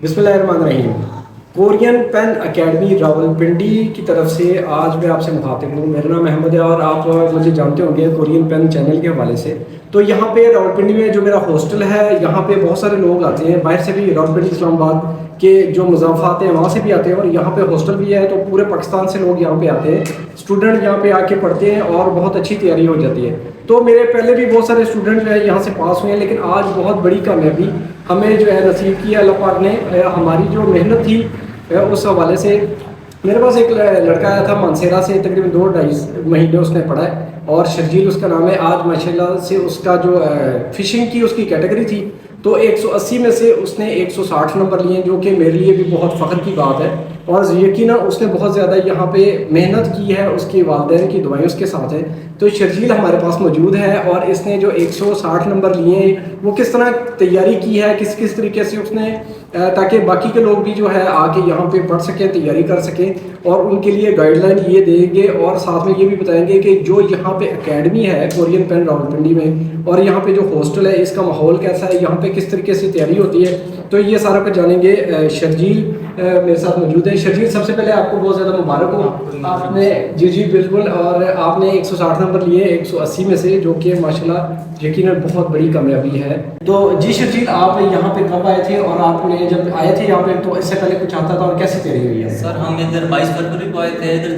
بسم اللہ الرحمن الرحیم۔ کورین پین اکیڈمی راولپنڈی کی طرف سے آج میں آپ سے مخاطب ہوں۔ میرا نام احمد ہے اور آپ مجھے جانتے ہوں گے کورین پین چینل کے حوالے سے۔ تو یہاں پہ راولپنڈی میں جو میرا ہاسٹل ہے، یہاں پہ بہت سارے لوگ آتے ہیں باہر سے بھی، راولپنڈی اسلام آباد کے جو مضافات ہیں وہاں سے بھی آتے ہیں، اور یہاں پہ ہاسٹل بھی ہے تو پورے پاکستان سے لوگ یہاں پہ آتے ہیں، اسٹوڈنٹ یہاں پہ آ کے پڑھتے ہیں اور بہت اچھی تیاری ہو جاتی ہے۔ تو میرے پہلے بھی بہت سارے اسٹوڈنٹ جو ہے یہاں سے پاس ہوئے ہیں، لیکن آج بہت بڑی کامیابی ہمیں جو ہے نصیب کی اللہ پاک نے۔ ہماری جو محنت تھی اس حوالے سے، میرے پاس ایک لڑکا آیا تھا مانسیرا سے، تقریباً 2-2.5 مہینے اس نے پڑھا ہے، اور شرجیل اس کا نام ہے۔ آج ماشاءاللہ سے اس کا جو فشنگ کی اس کی کیٹیگری تھی، تو 180 میں سے اس نے 160 نمبر لیے، جو کہ میرے لیے بھی بہت فخر کی بات ہے، اور یقیناً اس نے بہت زیادہ یہاں پہ محنت کی ہے، اس کے والدین کی دعائیں اس کے ساتھ ہیں۔ تو شرجیل ہمارے پاس موجود ہے، اور اس نے جو 160 نمبر لیے ہیں وہ کس طرح تیاری کی ہے، کس طریقے سے اس نے، تاکہ باقی کے لوگ بھی جو ہے آ کے یہاں پہ پڑھ سکیں، تیاری کر سکیں، اور ان کے لیے گائیڈ لائن یہ دیں گے، اور ساتھ میں یہ بھی بتائیں گے کہ جو یہاں پہ اکیڈمی ہے کورین پین راولپنڈی میں، اور یہاں پہ جو ہاسٹل ہے اس کا ماحول کیسا ہے، یہاں پہ کس طریقے سے تیاری ہوتی ہے، تو یہ سارا کچھ جانیں گے۔ شرجیل میرے ساتھ موجود ہے۔ شرجیل، سب سے پہلے آپ کو بہت زیادہ مبارک ہو، آپ نے جی بالکل، اور آپ نے 160 نمبر لیے 180 میں سے، جو کہ ماشاءاللہ یقیناً بہت بڑی کامیابی ہے۔ تو جی شرجیل، آپ یہاں پہ کب آئے تھے، اور آپ نے جب آئے تھے یہاں پہ تو اس سے پہلے کچھ آتا تھا، اور کیسی تیاری ہوئی ہے؟ سر ہم ادھر 22 فروری کو آئے تھے۔ ادھر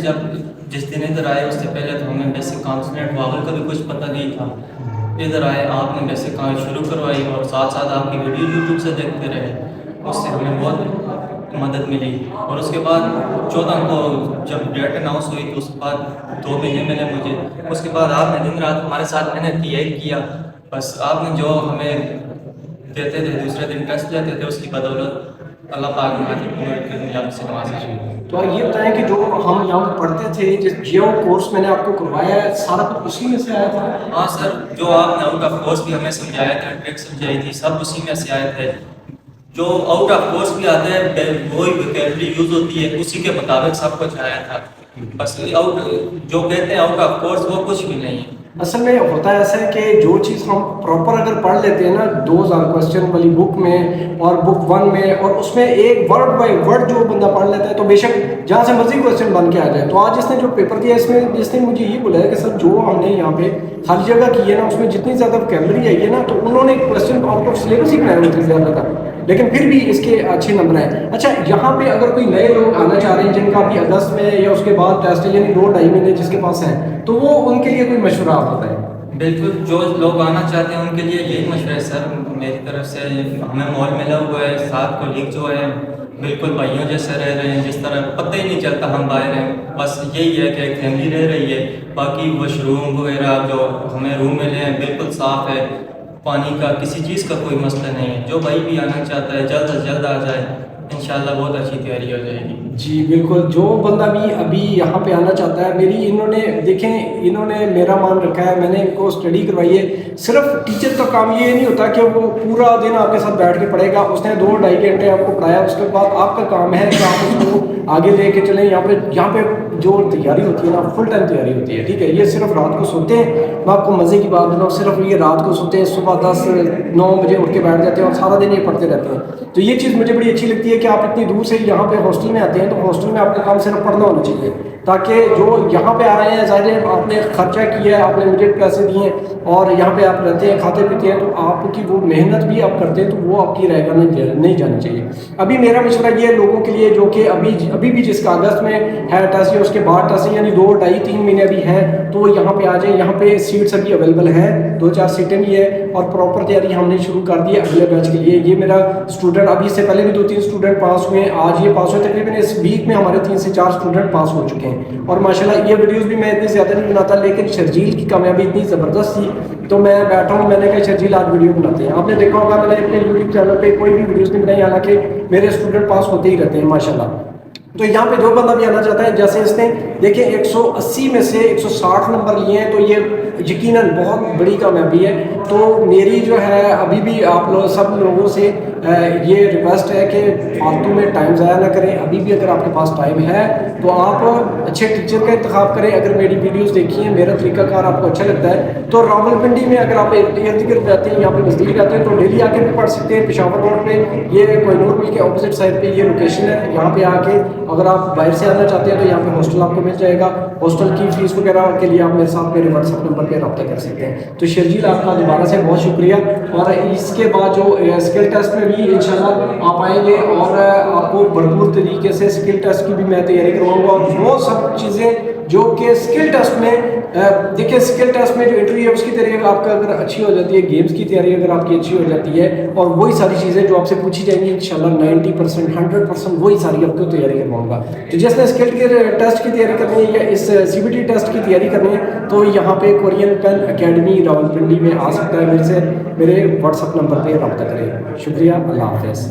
جس دن ادھر آئے اس سے پہلے تو ہمیں بیسک کانسونیٹ واول کا بھی کچھ پتہ نہیں تھا۔ ادھر آئے، آپ نے بیسک کہانی شروع کروائی، اور ساتھ ساتھ آپ کی ویڈیو یوٹیوب سے دیکھتے رہے، اس سے ہمیں بہت مدد ملی۔ اور اس کے بعد 14 کو جب ڈیٹ اناؤنس ہوئی تو اس کے بعد 2 مہینے ملے مجھے۔ اس کے بعد آپ نے دن رات ہمارے ساتھ محنت کی، ایڈ کیا، بس آپ نے جو ہمیں دیتے تھے، دوسرے دن ٹیسٹ لیتے تھے، اس کی بدولت اللہ پاک نے سے نوازا۔ تو یہ بتائیں کہ جو ہم یہاں پہ پڑھتے تھے، جس جیو کورس میں نے آپ کو کروایا ہے، سارا کچھ اسی میں سے آیا تھا؟ ہاں سر، جو آپ نے آؤٹ آف کورس بھی ہمیں سمجھایا تھا، ٹرک سمجھائی تھی، سب اسی میں سے آئے تھے۔ جو آؤٹ آف کورس بھی آتے ہیں وہی ویکیبلری یوز ہوتی ہے، اسی کے مطابق سب کچھ آیا تھا۔ بس جو کہتے ہیں آؤٹ آف کورس وہ کچھ بھی نہیں ہے۔ اصل میں ہوتا ہے ایسا ہے کہ جو چیز ہم پراپر اگر پڑھ لیتے ہیں نا 2000 کوسچن والی بک میں اور بک 1 میں، اور اس میں ایک ورڈ بائی ورڈ جو بندہ پڑھ لیتا ہے، تو بے شک جہاں سے مرضی کوسچن بن کے آ جائے۔ تو آج اس نے جو پیپر دیا، اس میں اس نے مجھے یہ بولا ہے کہ سر جو ہم نے یہاں پہ ہر جگہ کی ہے نا، اس میں جتنی زیادہ ویکیبلری آئی ہے نا، تو انہوں نے کوسچن آؤٹ آف سلیبس ہی بنائے ہوئے زیادہ تر، لیکن پھر بھی اس کے اچھے نمبر ہیں۔ اچھا، یہاں پہ اگر کوئی نئے لوگ آنا چاہ رہے ہیں جن کا ابھی اگست میں یا اس کے بعد ٹیسٹ ہے، یعنی 2-2.5 مہینے جس کے پاس ہیں، تو وہ ان کے لیے کوئی مشورہ آپ بتائیں؟ بالکل، جو لوگ آنا چاہتے ہیں ان کے لیے یہی مشورہ ہے سر میری طرف سے۔ ہمیں مال ملا ہوا ہے، ساتھ کولیگ جو ہے بالکل بھائیوں جیسے رہ رہے ہیں، جس طرح پتہ ہی نہیں چلتا ہم باہر ہیں۔ بس یہی ہے کہ ایک فیملی رہ رہی ہے، باقی واش روم وغیرہ جو ہمیں روم ملے ہیں بالکل صاف ہے، پانی کا کسی چیز کا کوئی مسئلہ نہیں ہے۔ جو بھائی بھی آنا چاہتا ہے جلد از جلد آ جائے، انشاءاللہ بہت اچھی تیاری ہو جائے گی۔ جی بالکل، جو بندہ بھی ابھی یہاں پہ آنا چاہتا ہے، انہوں نے دیکھیں، انہوں نے میرا مان رکھا ہے، میں نے ان کو اسٹڈی کروائی ہے۔ صرف ٹیچر کا کام یہ نہیں ہوتا کہ وہ پورا دن آپ کے ساتھ بیٹھ کے پڑھے گا، اس نے 2-2.5 گھنٹے آپ کو پڑھایا، اس کے بعد آپ کا کام ہے کہ آپ اس کو آگے لے کے چلیں۔ یہاں پہ جو تیاری ہوتی ہے نا، فل ٹائم تیاری ہوتی ہے، ٹھیک ہے؟ یہ صرف رات کو سوتے ہیں، میں آپ کو مزے کی بات بتاؤں، صرف یہ رات کو سوتے ہیں، صبح 10-9 بجے اٹھ کے بیٹھ جاتے ہیں، اور سارا دن یہ پڑھتے رہتے ہیں۔ تو یہ چیز مجھے بڑی اچھی لگتی ہے کہ آپ اتنی دور سے یہاں پہ ہاسٹل میں آتے ہیں، تو ہاسٹل میں آپ کا کام صرف پڑھنا ہونا چاہیے، تاکہ جو یہاں پہ آ رہے ہیں، ظاہر ہے آپ نے خرچہ کیا ہے، آپ نے مجھے پیسے دیے ہیں، اور یہاں پہ آپ رہتے ہیں، کھاتے پیتے ہیں، تو آپ کی وہ محنت بھی آپ کرتے ہیں، تو وہ آپ کی رہ نہیں جانی چاہیے۔ ابھی میرا مشورہ یہ ہے لوگوں کے لیے جو کہ ابھی بھی جس کا اگست میں ہے ٹیسٹ یا اس کے بعد ٹیسٹ، یعنی 2-2.5-3 مہینے ابھی ہیں، تو وہ یہاں پہ آ جائیں۔ یہاں پہ سیٹس ابھی اویلیبل ہیں، 2-4 سیٹیں بھی ہیں، اور پراپر تیاری ہم نے شروع کر دی ہے اگلے بیچ کے لیے۔ یہ میرا اسٹوڈنٹ، ابھی سے پہلے بھی 2-3 اسٹوڈنٹ پاس ہوئے ہیں، آج یہ پاس ہوئے، تقریباً اس ویک میں ہمارے 3 سے 4 اسٹوڈنٹ پاس ہو چکے ہیں۔ اور ماشاءاللہ یہ ویڈیوز بھی میں اتنی زیادہ نہیں بناتا، لیکن شرجیل کی کامیابی اتنی زبردست تھی تو میں بیٹھا ہوں، میں نے کہا شرجیل آج ویڈیو بناتے ہیں۔ آپ نے دیکھا ہوگا میں نے اپنے یوٹیوب چینل پہ کوئی بھی ویڈیوز نہیں بنائی، حالانکہ میرے اسٹوڈنٹ پاس ہوتے ہی رہتے ہیں ماشاءاللہ۔ تو یہاں پہ جو بندہ بھی آنا چاہتا ہے، جیسے اس نے دیکھیں 180 میں سے 160 نمبر لیے ہیں، تو یہ یقیناً بہت بڑی کامیابی ہے۔ تو میری جو ہے ابھی بھی آپ لوگ سب لوگوں سے یہ ریکویسٹ ہے کہ فالتو میں ٹائم ضائع نہ کریں. ابھی بھی اگر آپ کے پاس ٹائم ہے تو آپ اچھے ٹیچر کا انتخاب کریں. اگر میری ویڈیوز دیکھی ہیں, میرا طریقہ کار آپ کو اچھا لگتا ہے تو راولپنڈی میں اگر آپ ارد گرد رہتے ہیں, یہاں پہ نزدیک رہتے ہیں تو ڈیلی آ کے بھی پڑھ سکتے ہیں. پشاور روڈ پہ یہ کوئی نور مل کے اپوزٹ سائڈ پہ یہ لوکیشن ہے. یہاں پہ آ کے اگر آپ باہر سے آنا چاہتے ہیں تو یہاں پہ ہاسٹل آپ کو مل جائے گا. ہاسٹل کی فیس وغیرہ کے لیے آپ میرے ساتھ میرے واٹس ایپ نمبر پہ رابطہ کر سکتے ہیں. تو شرجیل آپ کا دوبارہ سے بہت شکریہ. اور اس کے بعد جو اسکل ٹیسٹ میں بھی انشاءاللہ آپ آئیں گے اور آپ کو بھرپور طریقے سے اسکل ٹیسٹ کی بھی میں تیاری کرواؤں گا. اور وہ سب چیزیں جو کہ اسکل ٹیسٹ میں دیکھیں, اسکل ٹیسٹ میں جو انٹرویو ہے اس کی تیاری آپ کا اگر اچھی ہو جاتی ہے, گیمز کی تیاری اگر آپ کی اچھی ہو جاتی ہے, اور وہی ساری چیزیں جو آپ سے پوچھی جائیں گی انشاءاللہ 90% 100% وہی ساری آپ کو تیاری کرواؤں گا. تو جس نے اسکل کے ٹیسٹ کی تیاری کرنی ہے یا اس CBT ٹیسٹ کی تیاری کرنی ہے تو یہاں پہ کورین پین اکیڈمی راولپنڈی میں آ سکتا ہے. میرے واٹس ایپ نمبر پہ رابطہ کریں. شکریہ, اللہ حافظ.